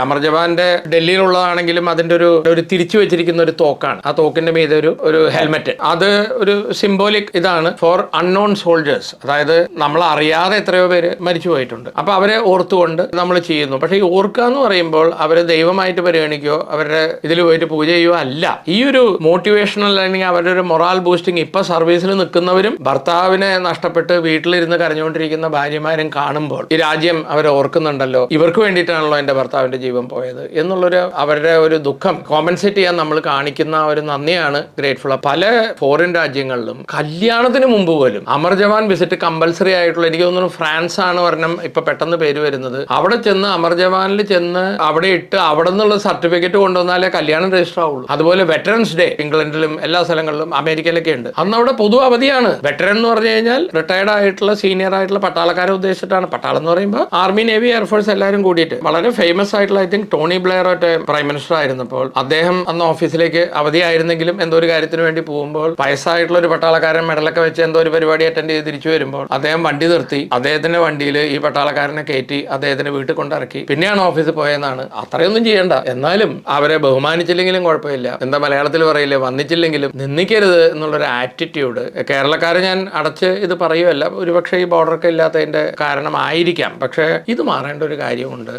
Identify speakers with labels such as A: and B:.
A: അമർ ജവാന്റെ ഡൽഹിയിലുള്ളതാണെങ്കിലും അതിന്റെ ഒരു തിരിച്ചു വെച്ചിരിക്കുന്ന ഒരു തോക്കാണ്. ആ തോക്കിന്റെ മീതെ ഒരു ഹെൽമെറ്റ്. അത് ഒരു സിംബോളിക് ഇതാണ് ഫോർ അൺനോൺ സോൾജേഴ്സ്. അതായത് നമ്മൾ അറിയാതെ എത്രയോ പേര് മരിച്ചു പോയിട്ടുണ്ട്. അപ്പൊ അവരെ ഓർത്തുകൊണ്ട് നമ്മൾ ചെയ്യുന്നു. പക്ഷെ ഈ ഓർക്കുക എന്ന് പറയുമ്പോൾ അവരെ ദൈവമായിട്ട് പരിഗണിക്കുകയോ അവരുടെ ഇതിൽ പോയിട്ട് പൂജ ചെയ്യുകയോ അല്ല. ഈ ഒരു മോട്ടിവേഷണൽ അല്ലെങ്കിൽ അവരുടെ ഒരു മൊറാൽ ബൂസ്റ്റിംഗ് ഇപ്പൊ സർവീസിൽ നിൽക്കുന്നവരും ഭർത്താവിനെ നഷ്ടപ്പെട്ട് വീട്ടിലിരുന്ന് കരഞ്ഞുകൊണ്ടിരിക്കുന്ന ഭാര്യമാരും കാണുമ്പോൾ ഈ രാജ്യം അവരെ ഓർക്കുന്നുണ്ടല്ലോ, ഇവർക്ക് വേണ്ടിയിട്ടാണല്ലോ എന്റെ ഭർത്താവിന്റെ ജീവൻ പോയത് എന്നുള്ളൊരു അവരുടെ ഒരു ദുഃഖം കോമ്പൻസേറ്റ് ചെയ്യാൻ നമ്മൾ കാണിക്കുന്ന ഒരു നന്ദിയാണ് ഗ്രേറ്റ്ഫുൾ. പല ഫോറിൻ രാജ്യങ്ങളിലും കല്യാണത്തിന് മുമ്പ് പോലും അമർ ജവാൻ വിസിറ്റ് കമ്പൽസറി ആയിട്ടുള്ള, എനിക്ക് തോന്നുന്നു ഫ്രാൻസ് ആണ് പറഞ്ഞ ഇപ്പൊ പെട്ടെന്ന് പേര് വരുന്നത്. അവിടെ ചെന്ന് അമർ ജവാനിൽ ചെന്ന് അവിടെ ഇട്ട് അവിടെ നിന്നുള്ള സർട്ടിഫിക്കറ്റ് കൊണ്ടുവന്നാലേ കല്യാണം രജിസ്റ്റർ ആവുള്ളൂ. അതുപോലെ വെറ്ററൻസ് ഡേ ഇംഗ്ലണ്ടിലും എല്ലാ സ്ഥലങ്ങളിലും അമേരിക്കയിലൊക്കെ ഉണ്ട്. അന്ന് അവിടെ പൊതു അവധിയാണ്. വെറ്ററൻ എന്ന് പറഞ്ഞു കഴിഞ്ഞാൽ റിട്ടയർഡ് ആയിട്ടുള്ള സീനിയർ ആയിട്ടുള്ള പട്ടാളക്കാരെ ഉദ്ദേശിച്ചിട്ടാണ്. പട്ടാളം എന്ന് പറയുമ്പോൾ ആർമി, നേവി, എയർഫോഴ്സ് എല്ലാവരും കൂടിയിട്ട്. വളരെ ഫേമസ് ആയിട്ടുള്ള ഐ തിങ്ക് ടോണി ബ്ലെയർ ഒറ്റ പ്രൈം മിനിസ്റ്റർ ആയിരുന്നപ്പോൾ അദ്ദേഹം അന്ന് ഓഫീസിലേക്ക് അവധിയായിരുന്നെങ്കിലും എന്തോ ഒരു കാര്യത്തിന് വേണ്ടി പോകുമ്പോൾ വയസ്സായിട്ടുള്ള ഒരു പട്ടാളക്കാരൻ മെഡലൊക്കെ വെച്ച് എന്തോ ഒരു പരിപാടി അറ്റൻഡ് ചെയ്ത് തിരിച്ചു വരുമ്പോൾ അദ്ദേഹം വണ്ടി നിർത്തി അദ്ദേഹത്തിന്റെ വണ്ടിയിൽ ഈ പട്ടാളക്കാരനെ കയറ്റി അദ്ദേഹത്തിന്റെ വീട്ടിൽ കൊണ്ടിറക്കി പിന്നെയാണ് ഓഫീസിൽ പോയെന്നാണ്. അത്രയൊന്നും ചെയ്യണ്ട, എന്നാലും അവരെ ബഹുമാനിച്ചില്ലെങ്കിലും കുഴപ്പമില്ല. എന്താ മലയാളത്തിൽ പറയില്ലേ, വന്നിച്ചില്ലെങ്കിലും നിന്ദിക്കരുത് എന്നുള്ളൊരു ആറ്റിറ്റ്യൂഡ്. കേരളക്കാരെ ഞാൻ അടച്ച് ഇത് പറയുമല്ല, ഒരുപക്ഷെ ഈ ബോർഡറൊക്കെ ഇല്ലാത്തതിന്റെ കാരണമായിരിക്കാം. പക്ഷേ ഇത് മാറേണ്ട ഒരു കാര്യമുണ്ട്.